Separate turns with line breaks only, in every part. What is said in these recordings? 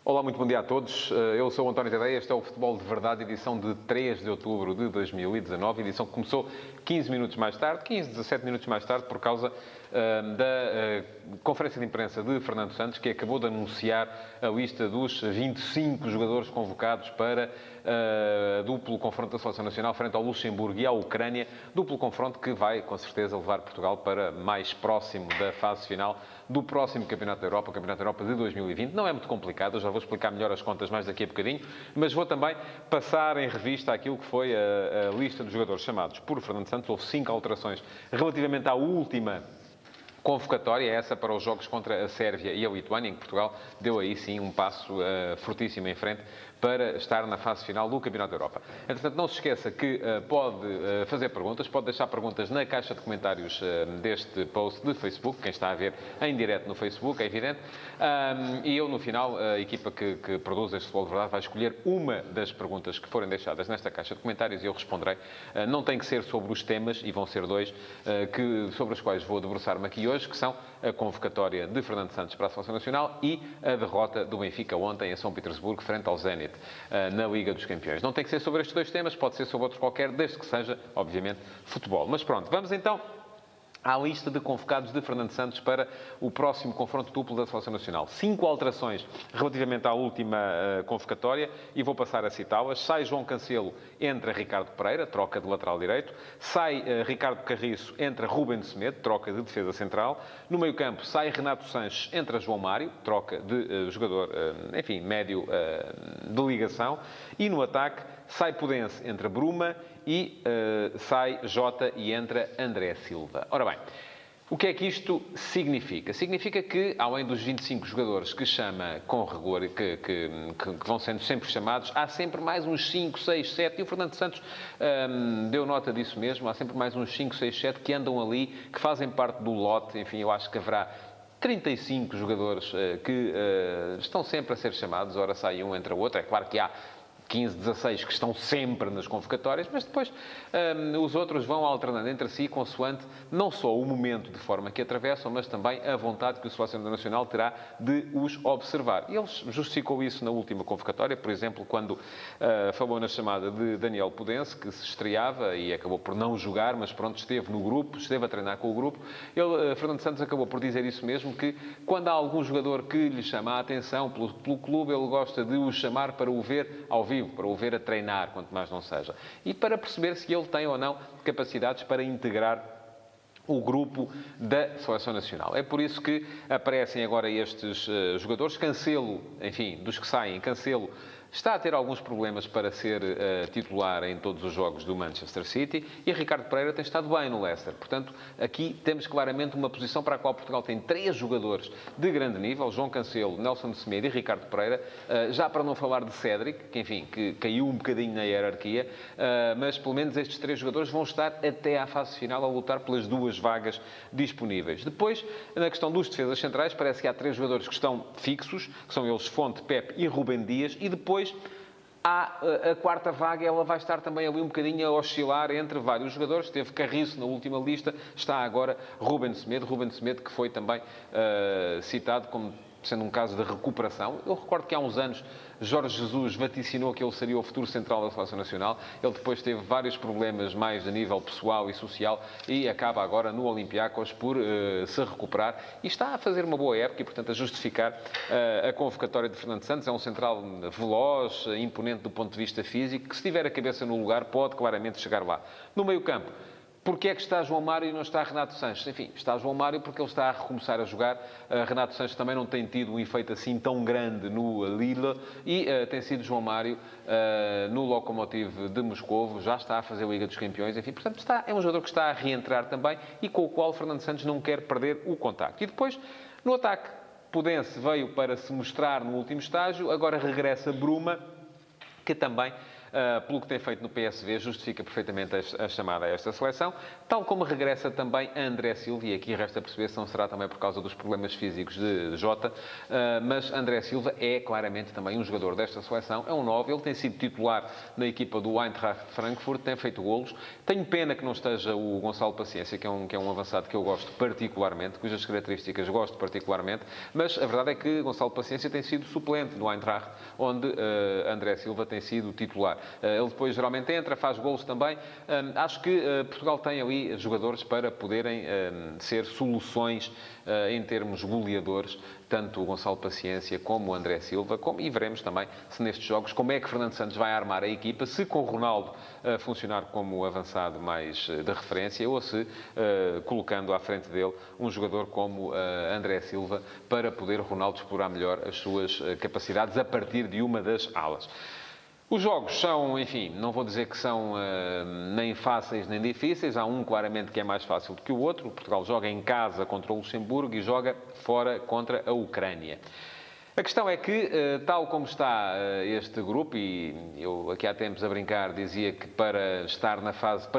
Olá, muito bom dia a todos. Eu sou o António Tadeia, este é o Futebol de Verdade, edição de 3 de outubro de 2019, edição que começou 15 minutos mais tarde, 15, 17 minutos mais tarde, por causa da conferência de imprensa de Fernando Santos, que acabou de anunciar a lista dos 25 jogadores convocados para duplo confronto da Seleção Nacional frente ao Luxemburgo e à Ucrânia, duplo confronto que vai, com certeza, levar Portugal para mais próximo da fase final do próximo Campeonato da Europa, o Campeonato da Europa de 2020. Não é muito complicado, eu já vou explicar melhor as contas mais daqui a bocadinho, mas vou também passar em revista aquilo que foi a lista dos jogadores chamados por Fernando Santos. Houve 5 alterações relativamente à última convocatória, essa para os jogos contra a Sérvia e a Lituânia, em que Portugal deu aí sim um passo fortíssimo em frente para estar na fase final do Campeonato da Europa. Entretanto, não se esqueça que pode fazer perguntas, pode deixar perguntas na caixa de comentários deste post de Facebook, quem está a ver em direto no Facebook, é evidente. E eu, no final, a equipa que produz este Futebol de Verdade vai escolher uma das perguntas que forem deixadas nesta caixa de comentários e eu responderei. Não tem que ser sobre os temas, e vão ser 2, sobre os quais vou debruçar-me aqui hoje, que são a convocatória de Fernando Santos para a Seleção Nacional e a derrota do Benfica ontem em São Petersburgo frente ao Zenit na Liga dos Campeões. Não tem que ser sobre estes 2 temas, pode ser sobre outro qualquer, desde que seja, obviamente, futebol. Mas pronto, vamos então à lista de convocados de Fernando Santos para o próximo confronto duplo da Seleção Nacional. 5 alterações relativamente à última convocatória e vou passar a citá-las. Sai João Cancelo, entra Ricardo Pereira, troca de lateral direito. Sai Ricardo Carriço, entra Ruben Semedo, troca de defesa central. No meio-campo, sai Renato Sanches, entra João Mário, troca de jogador, enfim, médio de ligação. E no ataque, sai Pudense, entra Bruma e sai Jota e entra André Silva. Ora bem, o que é que isto significa? Significa que, além dos 25 jogadores que chama com rigor, que vão sendo sempre chamados, há sempre mais uns 5, 6, 7, e o Fernando Santos deu nota disso mesmo, há sempre mais uns 5, 6, 7 que andam ali, que fazem parte do lote. Enfim, eu acho que haverá 35 jogadores que estão sempre a ser chamados, ora sai um, entra outro. É claro que há 15, 16 que estão sempre nas convocatórias, mas depois os outros vão alternando entre si, consoante não só o momento de forma que atravessam, mas também a vontade que o Selecionador Nacional terá de os observar. E ele justificou isso na última convocatória, por exemplo, quando falou na chamada de Daniel Pudense, que se estreava e acabou por não jogar, mas pronto, esteve no grupo, esteve a treinar com o grupo. Ele, Fernando Santos, acabou por dizer isso mesmo, que quando há algum jogador que lhe chama a atenção pelo clube, ele gosta de o chamar para o ver ao vivo, para o ver a treinar, quanto mais não seja. E para perceber se ele tem ou não capacidades para integrar o grupo da Seleção Nacional. É por isso que aparecem agora estes jogadores. Cancelo, enfim, dos que saem, Cancelo está a ter alguns problemas para ser titular em todos os jogos do Manchester City e Ricardo Pereira tem estado bem no Leicester. Portanto, aqui temos claramente uma posição para a qual Portugal tem 3 jogadores de grande nível, João Cancelo, Nelson Semedo e Ricardo Pereira, já para não falar de Cédric, que enfim, que caiu um bocadinho na hierarquia, mas pelo menos estes 3 jogadores vão estar até à fase final a lutar pelas 2 vagas disponíveis. Depois, na questão dos defesas centrais, parece que há 3 jogadores que estão fixos, que são eles Fonte, Pepe e Rubem Dias, e depois há a quarta vaga, ela vai estar também ali um bocadinho a oscilar entre vários jogadores. Teve Carriço na última lista, está agora Ruben Semedo que foi também citado como sendo um caso de recuperação. Eu recordo que há uns anos Jorge Jesus vaticinou que ele seria o futuro central da Seleção Nacional. Ele depois teve vários problemas mais a nível pessoal e social e acaba agora no Olympiacos por se recuperar e está a fazer uma boa época e, portanto, a justificar a convocatória de Fernando Santos. É um central veloz, imponente do ponto de vista físico, que se tiver a cabeça no lugar pode claramente chegar lá. No meio-campo, porquê é que está João Mário e não está Renato Sanches? Enfim, está João Mário porque ele está a recomeçar a jogar. Renato Sanches também não tem tido um efeito assim tão grande no Lille e tem sido João Mário no Lokomotiv de Moscovo, já está a fazer a Liga dos Campeões, enfim, portanto é um jogador que está a reentrar também e com o qual Fernando Santos não quer perder o contacto. E depois, no ataque, Pudense veio para se mostrar no último estágio, agora regressa Bruma, que também pelo que tem feito no PSV, justifica perfeitamente a chamada a esta seleção, tal como regressa também André Silva, e aqui resta perceber se não será também por causa dos problemas físicos de Jota, mas André Silva é claramente também um jogador desta seleção, é um 9, ele tem sido titular na equipa do Eintracht Frankfurt, tem feito golos. Tenho pena que não esteja o Gonçalo Paciência, que é um avançado que eu gosto particularmente, cujas características gosto particularmente, mas a verdade é que Gonçalo Paciência tem sido suplente no Eintracht, onde André Silva tem sido titular. Ele depois geralmente entra, faz golos também. Acho que Portugal tem ali jogadores para poderem ser soluções em termos goleadores, tanto o Gonçalo Paciência como o André Silva, e veremos também se nestes jogos como é que Fernando Santos vai armar a equipa, se com o Ronaldo funcionar como avançado mais de referência ou se colocando à frente dele um jogador como André Silva para poder Ronaldo explorar melhor as suas capacidades a partir de uma das alas. Os jogos são, enfim, não vou dizer que são nem fáceis nem difíceis. Há um claramente que é mais fácil do que o outro. Portugal joga em casa contra o Luxemburgo e joga fora contra a Ucrânia. A questão é que, tal como está este grupo, e eu aqui há tempos a brincar dizia que para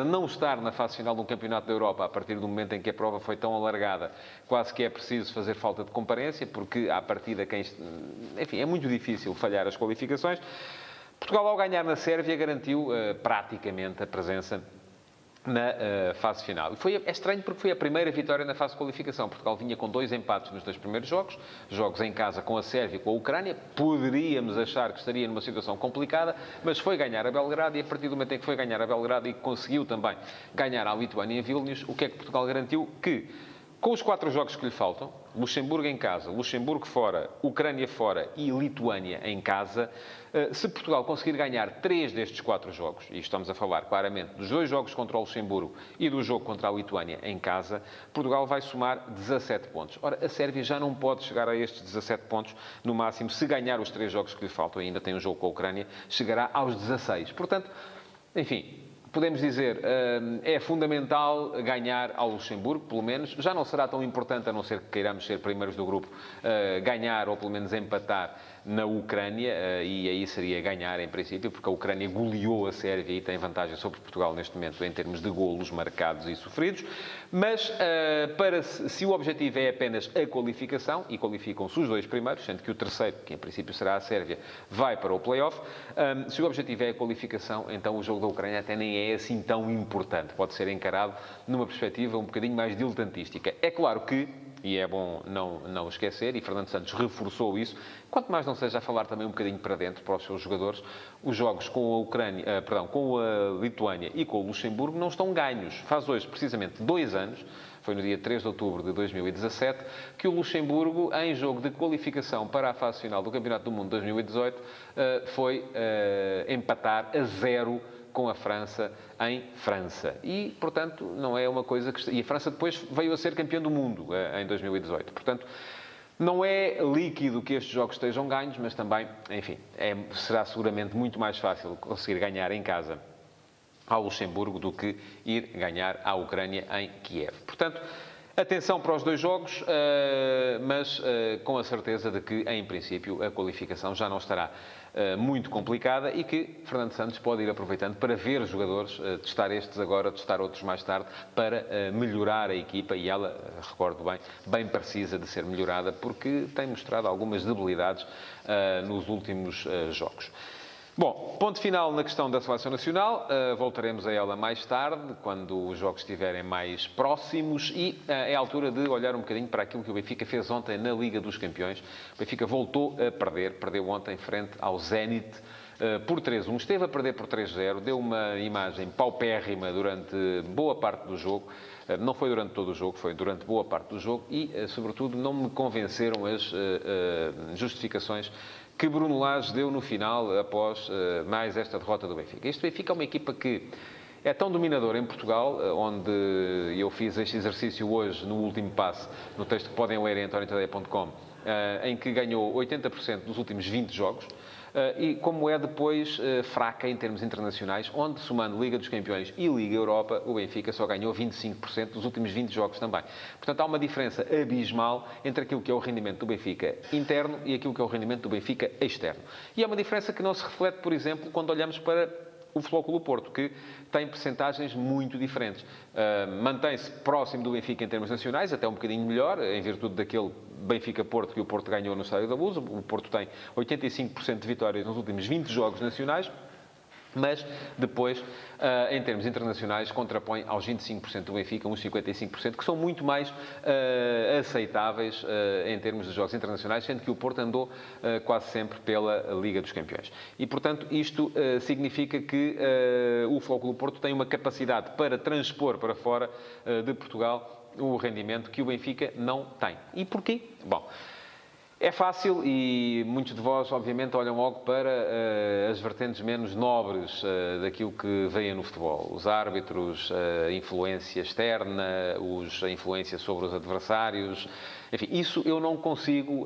não estar na fase final de um campeonato da Europa, a partir do momento em que a prova foi tão alargada, quase que é preciso fazer falta de comparência, porque à partida enfim, é muito difícil falhar as qualificações. Portugal, ao ganhar na Sérvia, garantiu praticamente a presença na fase final. É estranho porque foi a primeira vitória na fase de qualificação. Portugal vinha com 2 empates nos 2 primeiros jogos em casa com a Sérvia e com a Ucrânia. Poderíamos achar que estaria numa situação complicada, mas foi ganhar a Belgrado e a partir do momento em que foi ganhar a Belgrado e conseguiu também ganhar a Lituânia em Vilnius, o que é que Portugal garantiu? Que, com os 4 jogos que lhe faltam, Luxemburgo em casa, Luxemburgo fora, Ucrânia fora e Lituânia em casa, se Portugal conseguir ganhar 3 destes 4 jogos, e estamos a falar claramente dos 2 jogos contra o Luxemburgo e do jogo contra a Lituânia em casa, Portugal vai somar 17 pontos. Ora, a Sérvia já não pode chegar a estes 17 pontos no máximo. Se ganhar os 3 jogos que lhe faltam, ainda tem um jogo com a Ucrânia, chegará aos 16. Portanto, enfim, podemos dizer, é fundamental ganhar ao Luxemburgo, pelo menos. Já não será tão importante, a não ser que queiramos ser primeiros do grupo, ganhar ou pelo menos empatar na Ucrânia, e aí seria ganhar em princípio, porque a Ucrânia goleou a Sérvia e tem vantagem sobre Portugal neste momento em termos de golos marcados e sofridos. Mas se o objetivo é apenas a qualificação, e qualificam-se os 2 primeiros, sendo que o terceiro, que em princípio será a Sérvia, vai para o play-off, se o objetivo é a qualificação, então o jogo da Ucrânia até nem é assim tão importante. Pode ser encarado numa perspectiva um bocadinho mais diletantística. É claro que, e é bom não esquecer, e Fernando Santos reforçou isso, quanto mais não seja a falar também um bocadinho para dentro, para os seus jogadores, os jogos com a Lituânia e com o Luxemburgo não estão ganhos. Faz hoje, precisamente, 2 anos, foi no dia 3 de outubro de 2017, que o Luxemburgo, em jogo de qualificação para a fase final do Campeonato do Mundo 2018, foi empatar a 0 com a França em França. E, portanto, não é uma coisa que... E a França depois veio a ser campeã do mundo em 2018. Portanto, não é líquido que estes jogos estejam ganhos, mas também, enfim, será seguramente muito mais fácil conseguir ganhar em casa ao Luxemburgo do que ir ganhar à Ucrânia em Kiev. Portanto, atenção para os 2 jogos, mas com a certeza de que, em princípio, a qualificação já não estará muito complicada e que Fernando Santos pode ir aproveitando para ver jogadores, testar estes agora, testar outros mais tarde, para melhorar a equipa, e ela, recordo bem precisa de ser melhorada, porque tem mostrado algumas debilidades nos últimos jogos. Bom, ponto final na questão da Seleção Nacional. Voltaremos a ela mais tarde, quando os jogos estiverem mais próximos, e é a altura de olhar um bocadinho para aquilo que o Benfica fez ontem na Liga dos Campeões. O Benfica voltou a perder, perdeu ontem frente ao Zenit por 3-1. Esteve a perder por 3-0, deu uma imagem paupérrima durante boa parte do jogo. Não foi durante todo o jogo, foi durante boa parte do jogo e, sobretudo, não me convenceram as justificações que Bruno Lage deu no final, após mais esta derrota do Benfica. Este Benfica é uma equipa que é tão dominadora em Portugal, onde eu fiz este exercício hoje, no último passo, no texto que podem ler em antoniotadeia.com, em que ganhou 80% dos últimos 20 jogos. e como é depois fraca em termos internacionais, onde, somando Liga dos Campeões e Liga Europa, o Benfica só ganhou 25% dos últimos 20 jogos também. Portanto, há uma diferença abismal entre aquilo que é o rendimento do Benfica interno e aquilo que é o rendimento do Benfica externo. E é uma diferença que não se reflete, por exemplo, quando olhamos para o Futebol Clube do Porto, que tem percentagens muito diferentes. Mantém-se próximo do Benfica em termos nacionais, até um bocadinho melhor, em virtude daquele Benfica-Porto que o Porto ganhou no Estádio da Luz. O Porto tem 85% de vitórias nos últimos 20 jogos nacionais. Mas, depois, em termos internacionais, contrapõe aos 25% do Benfica, uns 55%, que são muito mais aceitáveis em termos de jogos internacionais, sendo que o Porto andou quase sempre pela Liga dos Campeões. E, portanto, isto significa que o Futebol Clube do Porto tem uma capacidade para transpor para fora de Portugal o rendimento que o Benfica não tem. E porquê? Bom, é fácil e muitos de vós, obviamente, olham logo para as vertentes menos nobres daquilo que veem no futebol. Os árbitros, a influência externa, a influência sobre os adversários. Enfim, isso eu não consigo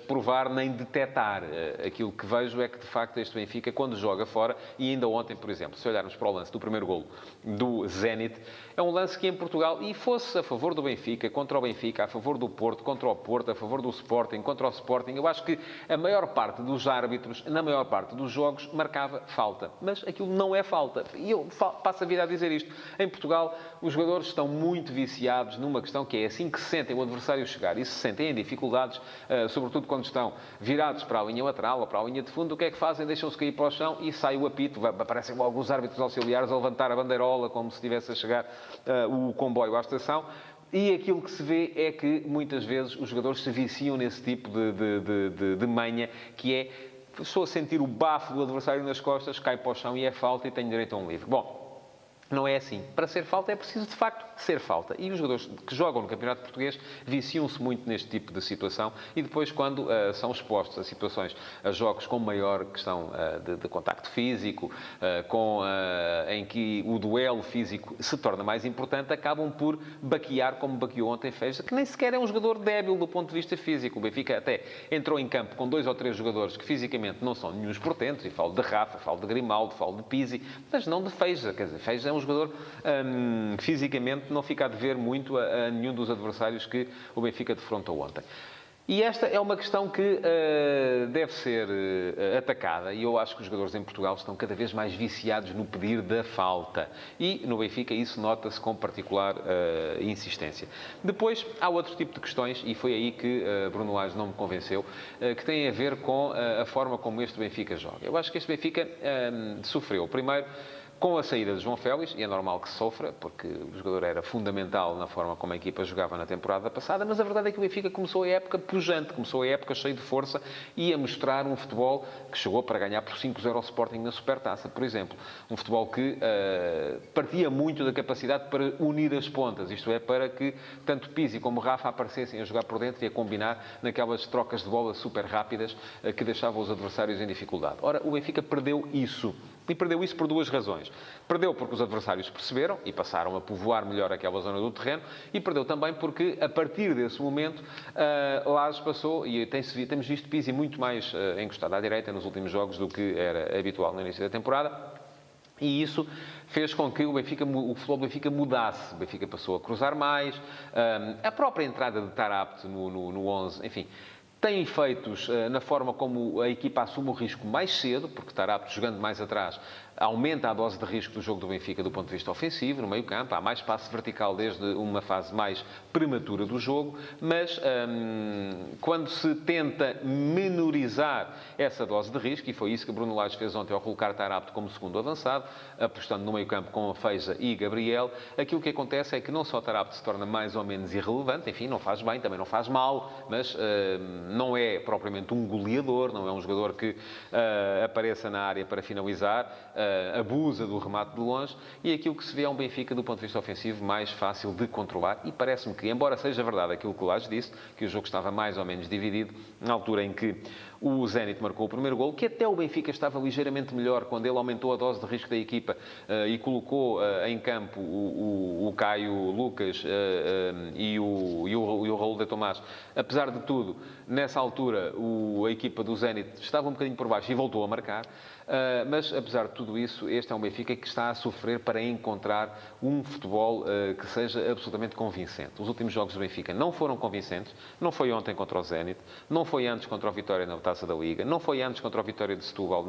provar nem detectar. Aquilo que vejo é que, de facto, este Benfica, quando joga fora, e ainda ontem, por exemplo, se olharmos para o lance do primeiro golo do Zenit, é um lance que em Portugal, e fosse a favor do Benfica, contra o Benfica, a favor do Porto, contra o Porto, a favor do Sporting, contra o Sporting, eu acho que a maior parte dos árbitros, na maior parte dos jogos, marcava falta. Mas aquilo não é falta. E eu passo a vida a dizer isto. Em Portugal, os jogadores estão muito viciados numa questão que é assim que se sentem o adversário chegar e se sentem em dificuldades, sobretudo quando estão virados para a linha lateral ou para a linha de fundo, o que é que fazem? Deixam-se cair para o chão e sai o apito. Aparecem logo os árbitros auxiliares a levantar a bandeirola como se estivesse a chegar o comboio à estação. E aquilo que se vê é que, muitas vezes, os jogadores se viciam nesse tipo de manha, que é, estou a sentir o bafo do adversário nas costas, cai para o chão e é falta e tenho direito a um livre. Bom, não é assim. Para ser falta é preciso, de facto, ser falta. E os jogadores que jogam no Campeonato Português viciam-se muito neste tipo de situação e depois, quando são expostos a situações, a jogos com maior questão de contacto físico, em que o duelo físico se torna mais importante, acabam por baquear, como baqueou ontem Feixa, que nem sequer é um jogador débil do ponto de vista físico. O Benfica até entrou em campo com 2 ou 3 jogadores que fisicamente não são nenhuns portentos, e falo de Rafa, falo de Grimaldo, falo de Pizzi, mas não de Feixa. Quer dizer, Feixa é um jogador fisicamente não fica a dever muito a nenhum dos adversários que o Benfica defrontou ontem. E esta é uma questão que deve ser atacada, e eu acho que os jogadores em Portugal estão cada vez mais viciados no pedir da falta. E no Benfica isso nota-se com particular insistência. Depois há outro tipo de questões, e foi aí que Bruno Lage não me convenceu, que têm a ver com a forma como este Benfica joga. Eu acho que este Benfica sofreu, primeiro, com a saída de João Félix, e é normal que sofra, porque o jogador era fundamental na forma como a equipa jogava na temporada passada, mas a verdade é que o Benfica começou a época pujante, começou a época cheio de força e a mostrar um futebol que chegou para ganhar por 5-0 ao Sporting na Supertaça, por exemplo. Um futebol que partia muito da capacidade para unir as pontas, isto é, para que tanto Pizzi como Rafa aparecessem a jogar por dentro e a combinar naquelas trocas de bola super rápidas que deixavam os adversários em dificuldade. Ora, o Benfica perdeu isso. E perdeu isso por 2 razões. Perdeu porque os adversários perceberam e passaram a povoar melhor aquela zona do terreno, e perdeu também porque, a partir desse momento, Lage passou, e temos visto Pizzi muito mais encostado à direita nos últimos jogos do que era habitual no início da temporada, e isso fez com que o futebol do Benfica mudasse. O Benfica passou a cruzar mais, a própria entrada de Taarabt no 11, enfim, tem efeitos na forma como a equipa assume o risco mais cedo, porque Taarabt, jogando mais atrás, aumenta a dose de risco do jogo do Benfica do ponto de vista ofensivo, no meio-campo. Há mais passe vertical desde uma fase mais prematura do jogo, mas quando se tenta menorizar essa dose de risco, e foi isso que Bruno Lage fez ontem ao colocar Taarabt como segundo avançado, apostando no meio-campo com Feixa e Gabriel, aquilo que acontece é que não só Taarabt se torna mais ou menos irrelevante, enfim, não faz bem, também não faz mal, mas não é propriamente um goleador, não é um jogador que apareça na área para finalizar, abusa do remate de longe, e aquilo que se vê é um Benfica, do ponto de vista ofensivo, mais fácil de controlar. E parece-me que, embora seja verdade aquilo que o Lage disse, que o jogo estava mais ou menos dividido, na altura em que o Zenit marcou o primeiro golo, que até o Benfica estava ligeiramente melhor quando ele aumentou a dose de risco da equipa e colocou em campo o Caio Lucas e o Raul de Tomás. Apesar de tudo, Nessa altura, a equipa do Zenit estava um bocadinho por baixo e voltou a marcar. Mas, apesar de tudo isso, este é um Benfica que está a sofrer para encontrar um futebol que seja absolutamente convincente. Os últimos jogos do Benfica não foram convincentes. Não foi ontem contra o Zenit, não foi antes contra o Vitória na Taça da Liga, não foi antes contra o Vitória de Setúbal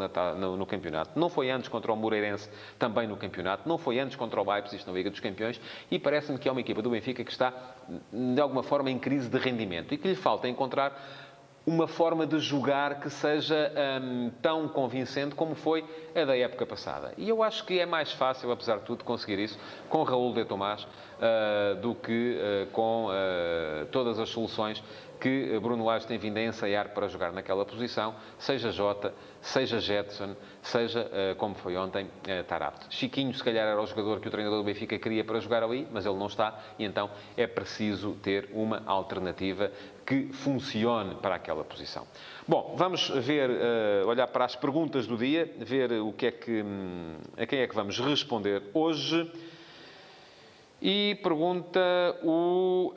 no campeonato, não foi antes contra o Moreirense também no campeonato, não foi antes contra o Leipzig na Liga dos Campeões, e parece-me que é uma equipa do Benfica que está, de alguma forma, em crise de rendimento e que lhe falta encontrar uma forma de jogar que seja tão convincente como foi a da época passada. E eu acho que é mais fácil, apesar de tudo, conseguir isso com Raul de Tomás do que com todas as soluções que Bruno Lage tem vindo a ensaiar para jogar naquela posição, seja Jota, seja Jetson, seja, como foi ontem, Tarapte. Chiquinho, se calhar, era o jogador que o treinador do Benfica queria para jogar ali, mas ele não está, e então é preciso ter uma alternativa que funcione para aquela posição. Bom, vamos ver, olhar para as perguntas do dia, ver o que é que, a quem é que vamos responder hoje. E pergunta o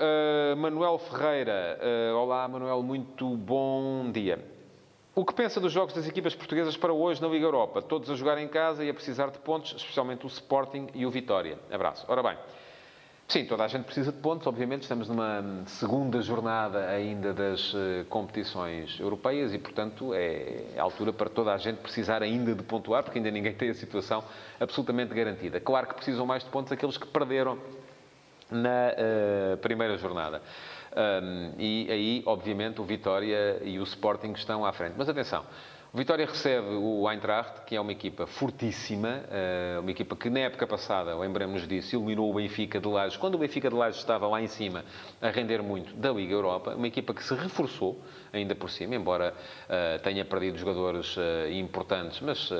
Manuel Ferreira. Olá, Manuel, muito bom dia. O que pensa dos jogos das equipas portuguesas para hoje na Liga Europa? Todos a jogar em casa e a precisar de pontos, especialmente o Sporting e o Vitória. Abraço. Ora bem, sim, toda a gente precisa de pontos, obviamente. Estamos numa segunda jornada ainda das competições europeias e, portanto, é a altura para toda a gente precisar ainda de pontuar, porque ainda ninguém tem a situação absolutamente garantida. Claro que precisam mais de pontos aqueles que perderam na primeira jornada. E aí, obviamente, o Vitória e o Sporting estão à frente. Mas atenção, o Vitória recebe o Eintracht, que é uma equipa fortíssima, uma equipa que na época passada, lembramos disso, eliminou o Benfica de Lages, quando o Benfica de Lages estava lá em cima a render muito da Liga Europa, uma equipa que se reforçou ainda por cima, embora tenha perdido jogadores importantes, mas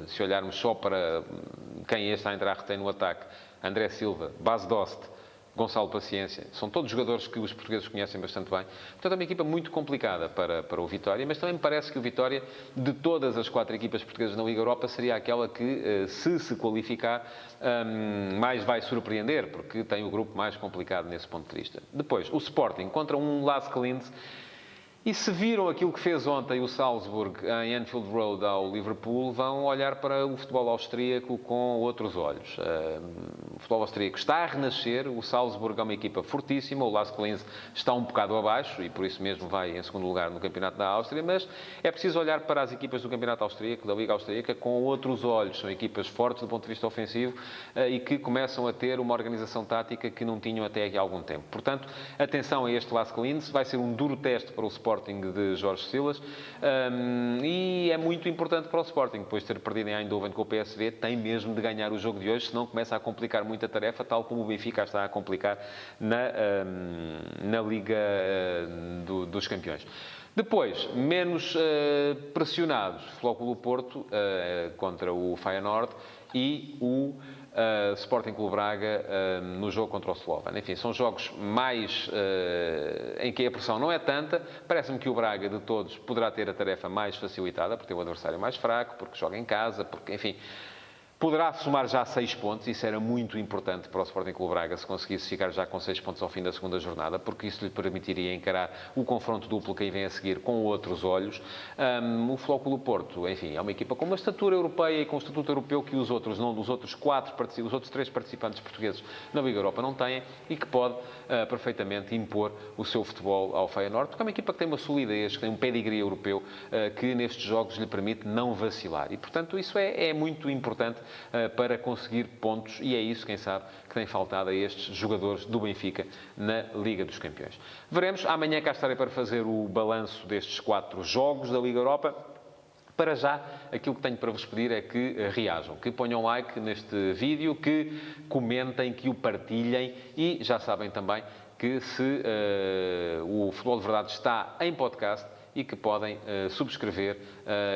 se olharmos só para quem este Eintracht tem no ataque, André Silva, Bas Dost, Gonçalo Paciência, são todos jogadores que os portugueses conhecem bastante bem. Portanto, é uma equipa muito complicada para o Vitória, mas também me parece que o Vitória, de todas as 4 equipas portuguesas na Liga Europa, seria aquela que, se qualificar, mais vai surpreender, porque tem o grupo mais complicado nesse ponto de vista. Depois, o Sporting contra um Lask Linz. E se viram aquilo que fez ontem o Salzburg em Anfield Road ao Liverpool, vão olhar para o futebol austríaco com outros olhos. O futebol austríaco está a renascer, o Salzburg é uma equipa fortíssima, o Lask Linz está um bocado abaixo e por isso mesmo vai em segundo lugar no Campeonato da Áustria, mas é preciso olhar para as equipas do Campeonato Austríaco, da Liga Austríaca, com outros olhos. São equipas fortes do ponto de vista ofensivo e que começam a ter uma organização tática que não tinham até aqui há algum tempo. Portanto, atenção a este Lask Linz, vai ser um duro teste para o Sporting de Jorge Silas, e é muito importante para o Sporting, depois de ter perdido em Eindhoven com o PSV, tem mesmo de ganhar o jogo de hoje, senão começa a complicar muito a tarefa, tal como o Benfica está a complicar na Liga dos Campeões. Depois, menos pressionados, Flóculo Porto contra o Feyenoord e o Sporting Clube Braga no jogo contra o Slovan. Enfim, são jogos mais em que a pressão não é tanta. Parece-me que o Braga, de todos, poderá ter a tarefa mais facilitada, porque tem o adversário mais fraco, porque joga em casa, porque, enfim, poderá somar já 6 pontos. Isso era muito importante para o Sporting Clube Braga, se conseguisse ficar já com 6 pontos ao fim da segunda jornada, porque isso lhe permitiria encarar o confronto duplo que aí vem a seguir com outros olhos. O Flóculo Porto, enfim, é uma equipa com uma estatura europeia e com um estatuto europeu que os outros 3 participantes portugueses na Liga Europa não têm e que pode perfeitamente impor o seu futebol ao Feyenoord, porque é uma equipa que tem uma solidez, que tem um pedigree europeu que nestes jogos lhe permite não vacilar. E, portanto, isso é muito importante para conseguir pontos, e é isso, quem sabe, que tem faltado a estes jogadores do Benfica na Liga dos Campeões. Veremos. Amanhã cá estarei para fazer o balanço destes 4 jogos da Liga Europa. Para já, aquilo que tenho para vos pedir é que reajam, que ponham like neste vídeo, que comentem, que o partilhem e já sabem também que se o Futebol de Verdade está em podcast e que podem subscrever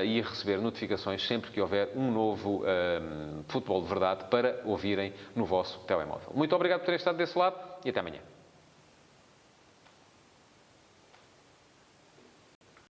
e receber notificações sempre que houver um novo Futebol de Verdade para ouvirem no vosso telemóvel. Muito obrigado por terem estado desse lado e até amanhã.